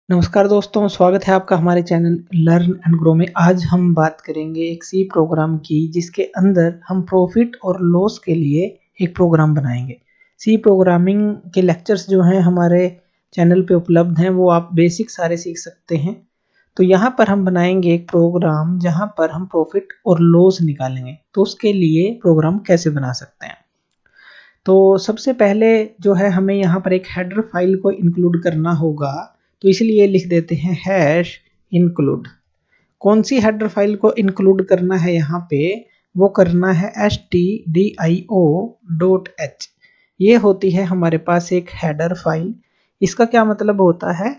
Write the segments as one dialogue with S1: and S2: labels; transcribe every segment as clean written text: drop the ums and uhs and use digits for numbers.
S1: नमस्कार दोस्तों, स्वागत है आपका हमारे चैनल लर्न एंड ग्रो में। आज हम बात करेंगे एक सी प्रोग्राम की जिसके अंदर हम प्रॉफिट और लॉस के लिए एक प्रोग्राम बनाएंगे। सी प्रोग्रामिंग के लेक्चर्स जो हैं हमारे चैनल पे उपलब्ध हैं, वो आप बेसिक सारे सीख सकते हैं। तो यहाँ पर हम बनाएंगे एक प्रोग्राम जहाँ पर हम प्रॉफिट और लॉस निकालेंगे। तो उसके लिए प्रोग्राम कैसे बना सकते हैं, तो सबसे पहले जो है हमें यहाँ पर एक हेडर फाइल को इंक्लूड करना होगा। तो इसलिए लिख देते हैं हैश इंक्लूड। कौन सी हेडर फाइल को इंक्लूड करना है, यहाँ पे वो करना है stdio.h। ये होती है हमारे पास एक हेडर फाइल। इसका क्या मतलब होता है?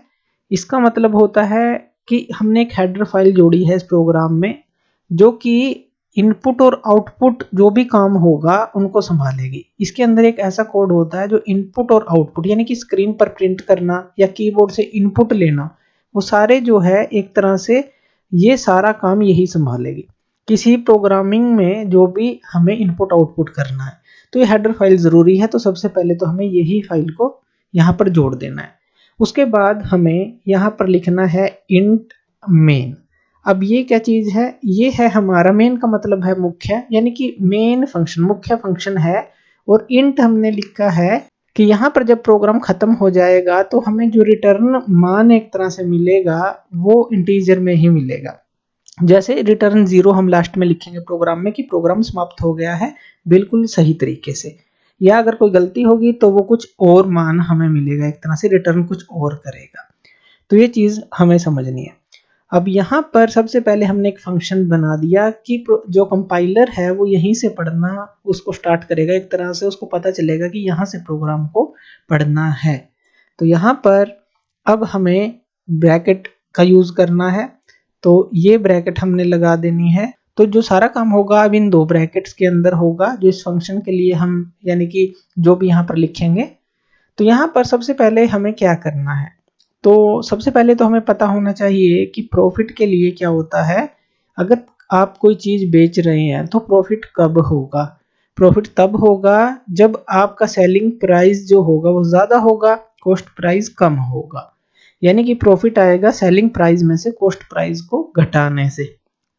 S1: इसका मतलब होता है कि हमने एक हेडर फाइल जोड़ी है इस प्रोग्राम में, जो कि इनपुट और आउटपुट जो भी काम होगा उनको संभालेगी। इसके अंदर एक ऐसा कोड होता है जो इनपुट और आउटपुट यानी कि स्क्रीन पर प्रिंट करना या कीबोर्ड से इनपुट लेना, वो सारे जो है एक तरह से ये सारा काम यही संभालेगी। किसी प्रोग्रामिंग में जो भी हमें इनपुट आउटपुट करना है तो ये हेडर फाइल जरूरी है। तो सबसे पहले तो हमें यही फाइल को यहाँ पर जोड़ देना है। उसके बाद हमें यहाँ पर लिखना है इंट मेन। अब ये क्या चीज है? ये है हमारा मेन का मतलब है मुख्य, यानी कि मेन फंक्शन मुख्य फंक्शन है। और इंट हमने लिखा है कि यहाँ पर जब प्रोग्राम खत्म हो जाएगा तो हमें जो रिटर्न मान एक तरह से मिलेगा वो इंटीजर में ही मिलेगा। जैसे रिटर्न 0 हम लास्ट में लिखेंगे प्रोग्राम में कि प्रोग्राम समाप्त हो गया है बिल्कुल सही तरीके से, या अगर कोई गलती होगी तो वो कुछ और मान हमें मिलेगा, एक तरह से रिटर्न कुछ और करेगा। तो ये चीज हमें समझनी है। अब यहाँ पर सबसे पहले हमने एक फंक्शन बना दिया कि जो कंपाइलर है वो यहीं से पढ़ना उसको स्टार्ट करेगा, एक तरह से उसको पता चलेगा कि यहाँ से प्रोग्राम को पढ़ना है। तो यहाँ पर अब हमें ब्रैकेट का यूज करना है, तो ये ब्रैकेट हमने लगा देनी है। तो जो सारा काम होगा अब इन दो ब्रैकेट्स के अंदर होगा, जो इस फंक्शन के लिए हम यानी कि जो भी यहाँ पर लिखेंगे। तो यहाँ पर सबसे पहले हमें क्या करना है, तो सबसे पहले तो हमें पता होना चाहिए कि प्रॉफिट के लिए क्या होता है। अगर आप कोई चीज बेच रहे हैं तो प्रॉफिट कब होगा? प्रॉफिट तब होगा जब आपका सेलिंग प्राइस जो होगा वो ज्यादा होगा, कॉस्ट प्राइस कम होगा। यानी कि प्रॉफिट आएगा सेलिंग प्राइस में से कॉस्ट प्राइस को घटाने से।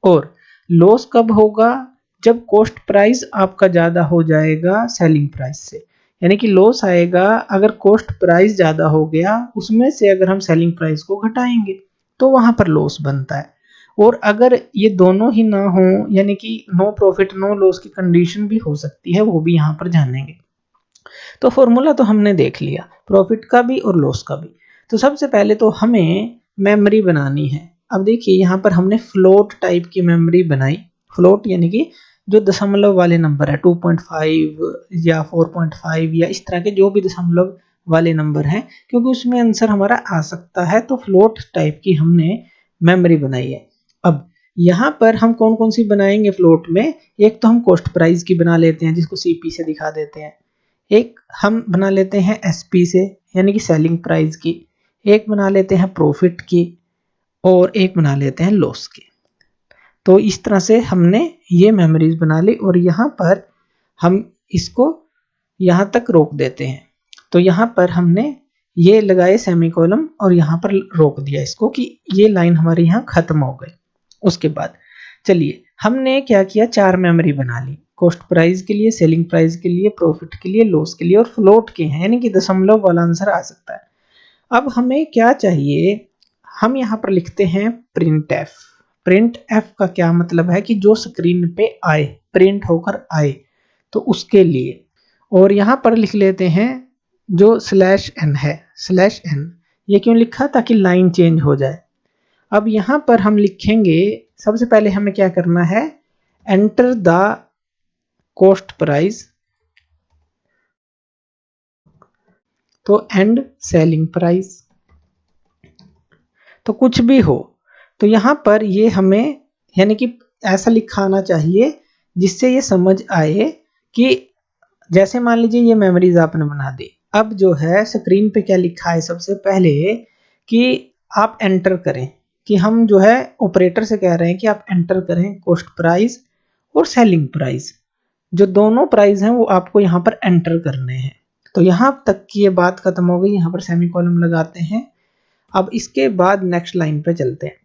S1: और लॉस कब होगा? जब कॉस्ट प्राइस आपका ज्यादा हो जाएगा सेलिंग प्राइस से। यानी कि लॉस आएगा अगर कॉस्ट प्राइस ज्यादा हो गया, उसमें से अगर हम सेलिंग प्राइस को घटाएंगे तो वहां पर लॉस बनता है। और अगर ये दोनों ही ना हो, यानी कि नो प्रॉफिट नो लॉस की कंडीशन भी हो सकती है, वो भी यहाँ पर जानेंगे। तो फॉर्मूला तो हमने देख लिया प्रॉफिट का भी और लॉस का भी। तो सबसे पहले तो हमें मेमोरी बनानी है। अब देखिए यहाँ पर हमने फ्लोट टाइप की मेमोरी बनाई। फ्लोट यानी कि जो दशमलव वाले नंबर है 2.5 या 4.5 या इस तरह के जो भी दशमलव वाले नंबर हैं, क्योंकि उसमें आंसर हमारा आ सकता है। तो फ्लोट टाइप की हमने मेमोरी बनाई है। अब यहाँ पर हम कौन कौन सी बनाएंगे फ्लोट में? एक तो हम कॉस्ट प्राइस की बना लेते हैं जिसको सीपी से दिखा देते हैं। एक हम बना लेते हैं एसपी से यानी कि सेलिंग प्राइस की। एक बना लेते हैं प्रॉफिट की और एक बना लेते हैं लॉस की। तो इस तरह से हमने ये मेमोरीज बना ली और यहाँ पर हम इसको यहाँ तक रोक देते हैं। तो यहाँ पर हमने ये लगाए सेमीकोलन और यहाँ पर रोक दिया इसको कि ये लाइन हमारी यहाँ खत्म हो गई। उसके बाद चलिए हमने क्या किया, 4 मेमोरी बना ली, कॉस्ट प्राइस के लिए, सेलिंग प्राइस के लिए, प्रॉफिट के लिए, लॉस के लिए और फ्लोट के हैं, यानी कि दशमलव वाला आंसर आ सकता है। अब हमें क्या चाहिए, हम यहाँ पर लिखते हैं प्रिंट एफ। प्रिंट एफ का क्या मतलब है कि जो स्क्रीन पे आए, प्रिंट होकर आए, तो उसके लिए। और यहाँ पर लिख लेते हैं जो स्लैश एन है, स्लैश एन ये क्यों लिखा? ताकि लाइन चेंज हो जाए। अब यहाँ पर हम लिखेंगे, सबसे पहले हमें क्या करना है, एंटर द कॉस्ट प्राइस तो एंड सेलिंग प्राइस, तो कुछ भी हो। तो यहाँ पर ये हमें यानी कि ऐसा लिखा आना चाहिए जिससे ये समझ आए कि जैसे मान लीजिए ये मेमोरीज आपने बना दी। अब जो है स्क्रीन पे क्या लिखा है, सबसे पहले कि आप एंटर करें, कि हम जो है ऑपरेटर से कह रहे हैं कि आप एंटर करें कॉस्ट प्राइस और सेलिंग प्राइस, जो दोनों प्राइस हैं वो आपको यहाँ पर एंटर करने हैं। तो यहाँ तक की ये बात खत्म हो गई। यहाँ पर सेमीकोलन लगाते हैं। अब इसके बाद नेक्स्ट लाइन पे चलते हैं।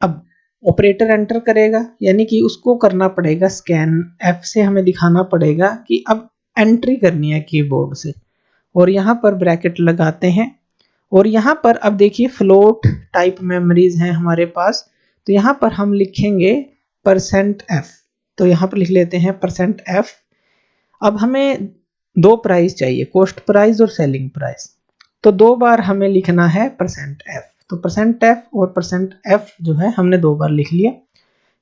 S1: अब ऑपरेटर एंटर करेगा, यानी कि उसको करना पड़ेगा स्कैन एफ से, हमें दिखाना पड़ेगा कि अब एंट्री करनी है कीबोर्ड से, और यहाँ पर ब्रैकेट लगाते हैं। और यहाँ पर अब देखिए फ्लोट टाइप मेमोरीज हैं हमारे पास, तो यहाँ पर हम लिखेंगे %f। तो यहाँ पर लिख लेते हैं %f। अब हमें दो प्राइस चाहिए, कॉस्ट प्राइस और सेलिंग प्राइस, तो दो बार हमें लिखना है %f। तो %f और %f जो है हमने दो बार लिख लिया।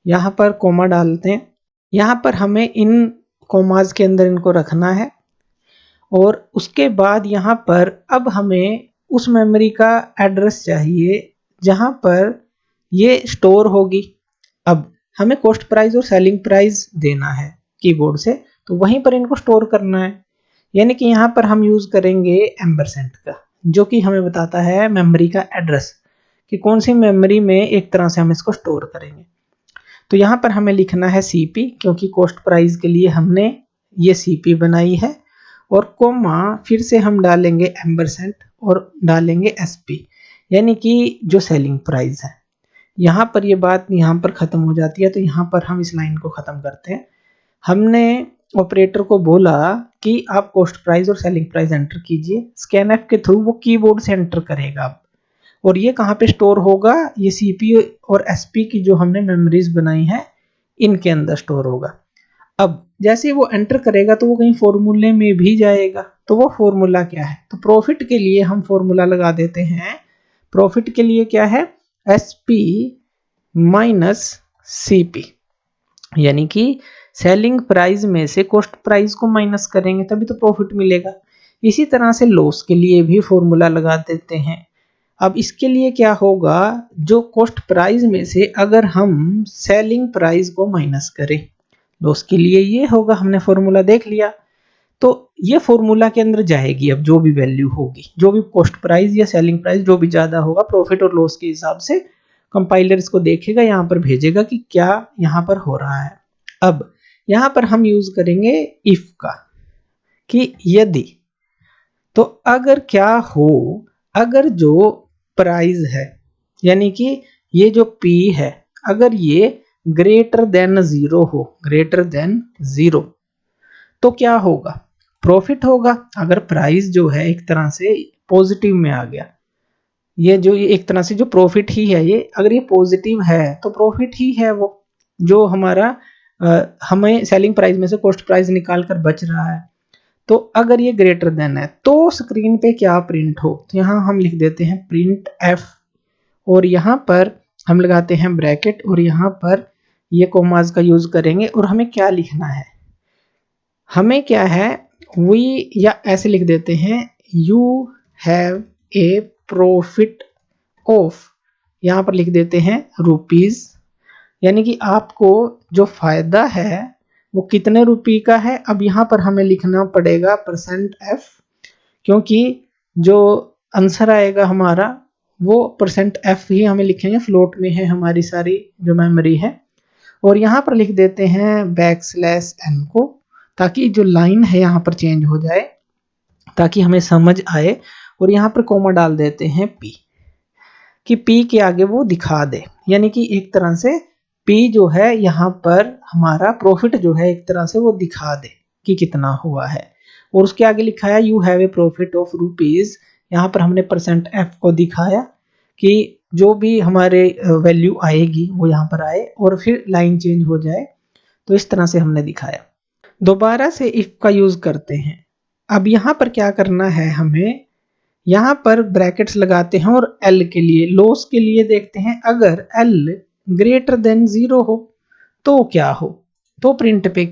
S1: यहाँ पर कोमा डालते हैं, यहाँ पर हमें इन कोमाज के अंदर इनको रखना है, और उसके बाद यहाँ पर अब हमें उस मेमोरी का एड्रेस चाहिए जहाँ पर ये स्टोर होगी। अब हमें कॉस्ट प्राइस और सेलिंग प्राइस देना है कीबोर्ड से, तो वहीं पर इनको स्टोर करना है, यानी कि यहाँ पर हम यूज करेंगे एम्परसेंड का, जो कि हमें बताता है मेमोरी का एड्रेस कि कौन सी मेमोरी में एक तरह से हम इसको स्टोर करेंगे। तो यहाँ पर हमें लिखना है CP, क्योंकि कॉस्ट प्राइस के लिए हमने ये CP बनाई है, और कोमा फिर से हम डालेंगे एम्परसेंड और डालेंगे SP, यानी कि जो सेलिंग प्राइस है। यहाँ पर ये बात यहाँ पर खत्म हो जाती है, तो यहाँ पर हम इस लाइन को खत्म करते हैं। हमने ऑपरेटर को बोला कि आप कॉस्ट प्राइस और सेलिंग प्राइस एंटर कीजिए, स्कैनएफ के थ्रू वो कीबोर्ड से एंटर करेगा अब, और ये कहाँ पे स्टोर होगा, ये CP और SP की जो हमने मेमोरीज बनाई है इनके अंदर स्टोर होगा। अब जैसे वो एंटर करेगा तो वो कहीं फॉर्मूले में भी जाएगा, तो वो फॉर्मूला क्या है, तो प्रॉफिट के लिए हम फॉर्मूला लगा देते हैं। प्रॉफिट के लिए क्या है, SP माइनस CP, यानी कि सेलिंग प्राइस में से कॉस्ट प्राइस को माइनस करेंगे तभी तो प्रॉफिट मिलेगा। इसी तरह से लॉस के लिए भी फॉर्मूला लगा देते हैं। अब इसके लिए क्या होगा, जो कॉस्ट प्राइस में से अगर हम सेलिंग प्राइस को माइनस करें, लॉस के लिए ये होगा, हमने फॉर्मूला देख लिया। तो ये फॉर्मूला के अंदर जाएगी अब जो भी वैल्यू होगी, जो भी कॉस्ट प्राइस या सेलिंग प्राइस जो भी ज्यादा होगा प्रॉफिट और लॉस के हिसाब से कंपाइलर इसको देखेगा, यहाँ पर भेजेगा कि क्या यहाँ पर हो रहा है। अब यहाँ पर हम यूज करेंगे इफ का, कि यदि, तो अगर क्या हो, अगर जो प्राइस है यानी कि ये जो P है, अगर ये ग्रेटर देन 0 हो, ग्रेटर देन 0, तो क्या होगा, प्रॉफिट होगा। अगर प्राइस जो है एक तरह से पॉजिटिव में आ गया, ये जो एक तरह से जो प्रॉफिट ही है, ये अगर ये पॉजिटिव है तो प्रॉफिट ही है वो, जो हमारा हमें सेलिंग प्राइस में से कॉस्ट प्राइस निकाल कर बच रहा है। तो अगर ये ग्रेटर देन है तो स्क्रीन पे क्या प्रिंट हो, तो यहाँ हम लिख देते हैं प्रिंट F, और यहाँ पर हम लगाते हैं ब्रैकेट, और यहाँ पर ये कोमास का यूज करेंगे। और हमें क्या लिखना है, हमें क्या है, वी, या ऐसे लिख देते हैं you have a profit of, यहाँ पर लिख देते हैं रुपीज, यानी कि आपको जो फायदा है वो कितने रुपये का है। अब यहाँ पर हमें लिखना पड़ेगा %f, क्योंकि जो आंसर आएगा हमारा वो %f ही हमें लिखेंगे, फ्लोट में है हमारी सारी जो मेमोरी है। और यहाँ पर लिख देते हैं \n को, ताकि जो लाइन है यहाँ पर चेंज हो जाए, ताकि हमें समझ आए। और यहाँ पर कोमा डाल देते हैं P, कि P के आगे वो दिखा दे, यानी कि एक तरह से P जो है यहाँ पर हमारा प्रॉफिट जो है एक तरह से वो दिखा दे कि कितना हुआ है। और उसके आगे लिखा है you have a profit of rupees, यहाँ पर हमने %f को दिखाया कि जो भी हमारे वैल्यू आएगी वो यहाँ पर आए और फिर लाइन चेंज हो जाए। तो इस तरह से हमने दिखाया। दोबारा से इफ का यूज करते हैं। अब यहाँ पर क्या करना है, हमें यहाँ पर ब्रैकेट्स लगाते हैं और L के लिए, लॉस के लिए देखते हैं अगर L ग्रेटर देन 0 हो तो क्या हो, तो प्रिंट पे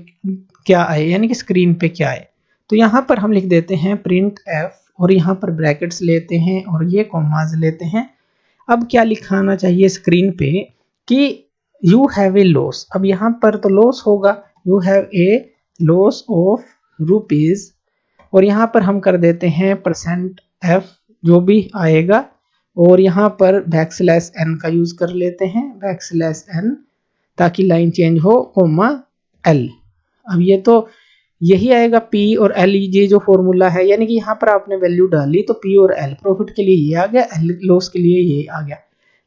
S1: क्या आए, यानी कि स्क्रीन पे क्या आए। तो यहाँ पर हम लिख देते हैं प्रिंट F, और यहाँ पर ब्रैकेट्स लेते हैं और ये कॉमास लेते हैं। अब क्या लिखाना चाहिए स्क्रीन पे कि यू हैव ए लॉस। अब यहाँ पर तो लॉस होगा, you have a loss of rupees, और यहाँ पर हम कर देते हैं %f जो भी आएगा, और यहाँ पर \n का यूज कर लेते हैं, \n, ताकि लाइन चेंज हो, कोमा L। अब ये तो यही आएगा P और L, ये जो फॉर्मूला है, यानी कि यहाँ पर आपने वैल्यू डाली तो P और L प्रॉफिट के लिए ये आ गया, L लॉस के लिए ये आ गया।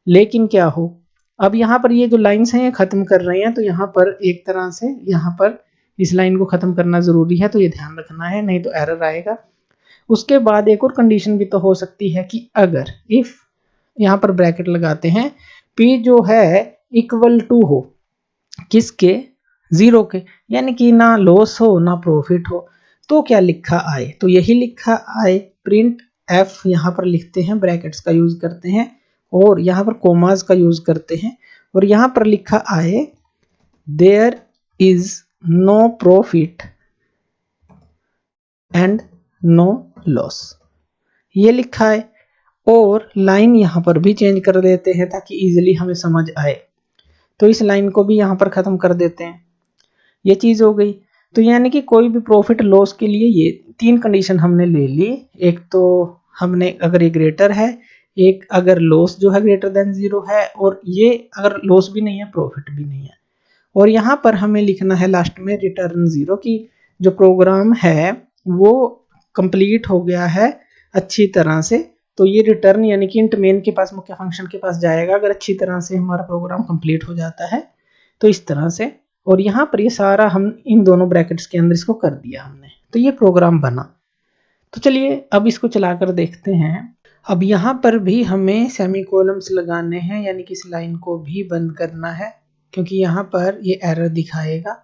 S1: लेकिन क्या हो, अब यहाँ पर ये जो लाइंस हैं ये खत्म कर रहे हैं, तो यहाँ पर एक तरह से यहाँ पर इस लाइन को खत्म करना जरूरी है, तो ये ध्यान रखना है, नहीं तो एरर आएगा। उसके बाद एक और कंडीशन भी तो हो सकती है कि अगर इफ यहाँ पर ब्रैकेट लगाते हैं, P जो है इक्वल टू हो किसके, 0 के, यानी कि ना लॉस हो ना प्रॉफिट हो, तो क्या लिखा आए, तो यही लिखा आए प्रिंट F, यहाँ पर लिखते हैं, ब्रैकेट्स का यूज करते हैं और यहाँ पर कोमास का यूज करते हैं, और यहाँ पर लिखा आए there is no profit and no loss, ये लिखा है। और लाइन यहाँ पर भी चेंज कर देते हैं ताकि इजीली हमें समझ आए, तो इस लाइन को भी यहाँ पर खत्म कर देते हैं, ये चीज हो गई। तो यानी कि कोई भी प्रॉफिट लॉस के लिए ये 3 कंडीशन हमने ले ली, एक तो हमने अगर ये ग्रेटर है, एक अगर लॉस जो है ग्रेटर देन 0 है, और ये अगर लॉस भी नहीं है प्रॉफिट भी नहीं है। और यहाँ पर हमें लिखना है लास्ट में रिटर्न 0 की जो प्रोग्राम है वो कंप्लीट हो गया है अच्छी तरह से, तो ये रिटर्न यानी कि इंट मेन के पास, मुख्य फंक्शन के पास जाएगा अगर अच्छी तरह से हमारा प्रोग्राम कंप्लीट हो जाता है, तो इस तरह से। और यहाँ पर ये सारा हम इन दोनों ब्रैकेट्स के अंदर इसको कर दिया हमने, तो ये प्रोग्राम बना। तो चलिए अब इसको चलाकर देखते हैं। अब यहाँ पर भी हमें सेमी कॉलम्स लगाने हैं, यानी कि इस लाइन को भी बंद करना है क्योंकि यहाँ पर ये एरर दिखाएगा।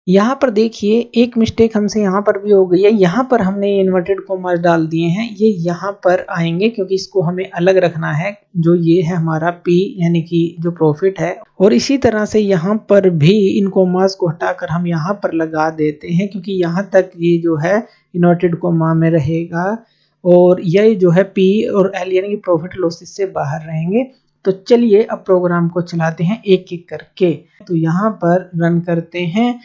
S1: यहाँ पर देखिए एक मिस्टेक हमसे यहाँ पर भी हो गई है, यहाँ पर हमने इन्वर्टेड कॉमास डाल दिए हैं, ये यहाँ पर आएंगे क्योंकि इसको हमें अलग रखना है, जो ये है हमारा P यानी कि जो प्रॉफिट है। और इसी तरह से यहाँ पर भी इन कॉमास को हटाकर हम यहाँ पर लगा देते हैं क्योंकि यहाँ तक ये जो है इन्वर्टेड कॉमा में रहेगा, और ये जो है P और L यानी कि प्रॉफिट लॉस से बाहर रहेंगे। तो चलिए अब प्रोग्राम को चलाते हैं एक एक करके। तो यहाँ पर रन करते हैं,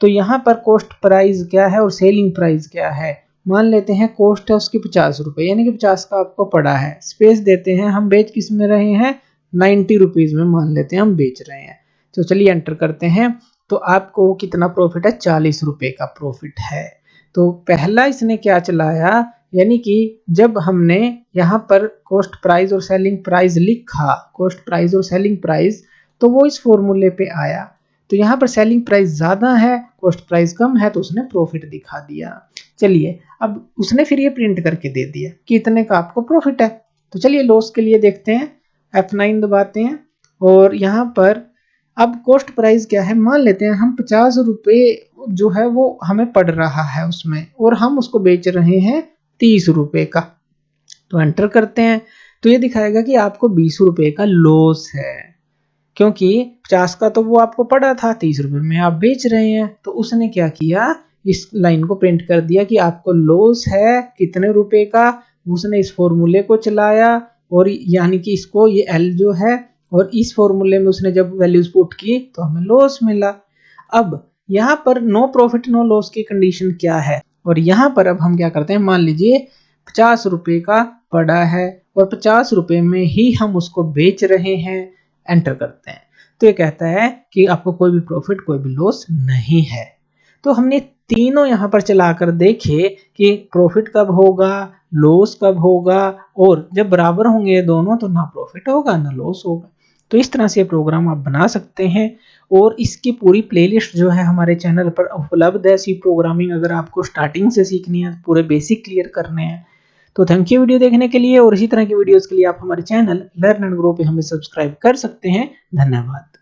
S1: तो यहाँ पर कॉस्ट प्राइस क्या है और सेलिंग प्राइस क्या है, मान लेते हैं कॉस्ट है उसकी 50 रुपए, यानी कि 50 का आपको पड़ा है। स्पेस देते हैं, हम बेच किस में रहे हैं, 90 रुपीज में मान लेते हैं हम बेच रहे हैं। तो चलिए एंटर करते हैं, तो आपको कितना प्रॉफिट है, 40 रुपए का प्रॉफिट है। तो पहला इसने क्या चलाया, यानी कि जब हमने यहाँ पर कॉस्ट प्राइस और सेलिंग प्राइस लिखा, कॉस्ट प्राइस और सेलिंग प्राइस, तो वो इस फॉर्मूले पे आया। तो यहाँ पर सेलिंग प्राइस ज्यादा है, कॉस्ट प्राइस कम है, तो उसने प्रॉफिट दिखा दिया। चलिए अब उसने फिर ये प्रिंट करके दे दिया कि इतने का आपको प्रॉफिट है। तो चलिए लॉस के लिए देखते हैं, F9 दबाते हैं, और यहाँ पर अब कॉस्ट प्राइस क्या है, मान लेते हैं हम 50 रुपए जो है वो हमें पड़ रहा है उसमें, और हम उसको बेच रहे हैं 30 रुपए का। तो एंटर करते हैं, तो ये दिखाएगा कि आपको 20 रुपए का लॉस है, क्योंकि 50 का तो वो आपको पड़ा था, 30 रुपए में आप बेच रहे हैं। तो उसने क्या किया, इस लाइन को प्रिंट कर दिया कि आपको लॉस है कितने रुपए का। उसने इस फॉर्मूले को चलाया, और यानी कि इसको ये L जो है, और इस फॉर्मूले में उसने जब वैल्यूज पुट की तो हमें लॉस मिला। अब यहाँ पर नो प्रॉफिट नो लॉस की कंडीशन क्या है, और यहाँ पर अब हम क्या करते हैं, मान लीजिए 50 रुपए का पड़ा है और 50 रुपए में ही हम उसको बेच रहे हैं। एंटर करते हैं, तो ये कहता है कि आपको कोई भी प्रॉफिट कोई भी लॉस नहीं है। तो हमने तीनों यहाँ पर चलाकर देखे कि प्रॉफिट कब होगा, लॉस कब होगा, और जब बराबर होंगे दोनों तो ना प्रॉफिट होगा ना लॉस होगा। तो इस तरह से प्रोग्राम आप बना सकते हैं, और इसकी पूरी प्लेलिस्ट जो है हमारे चैनल पर उपलब्ध है। सी प्रोग्रामिंग अगर आपको स्टार्टिंग से सीखनी है, पूरे बेसिक क्लियर करने हैं। तो थैंक यू वीडियो देखने के लिए, और इसी तरह की वीडियोस के लिए आप हमारे चैनल लर्न एंड ग्रो पे हमें सब्सक्राइब कर सकते हैं। धन्यवाद।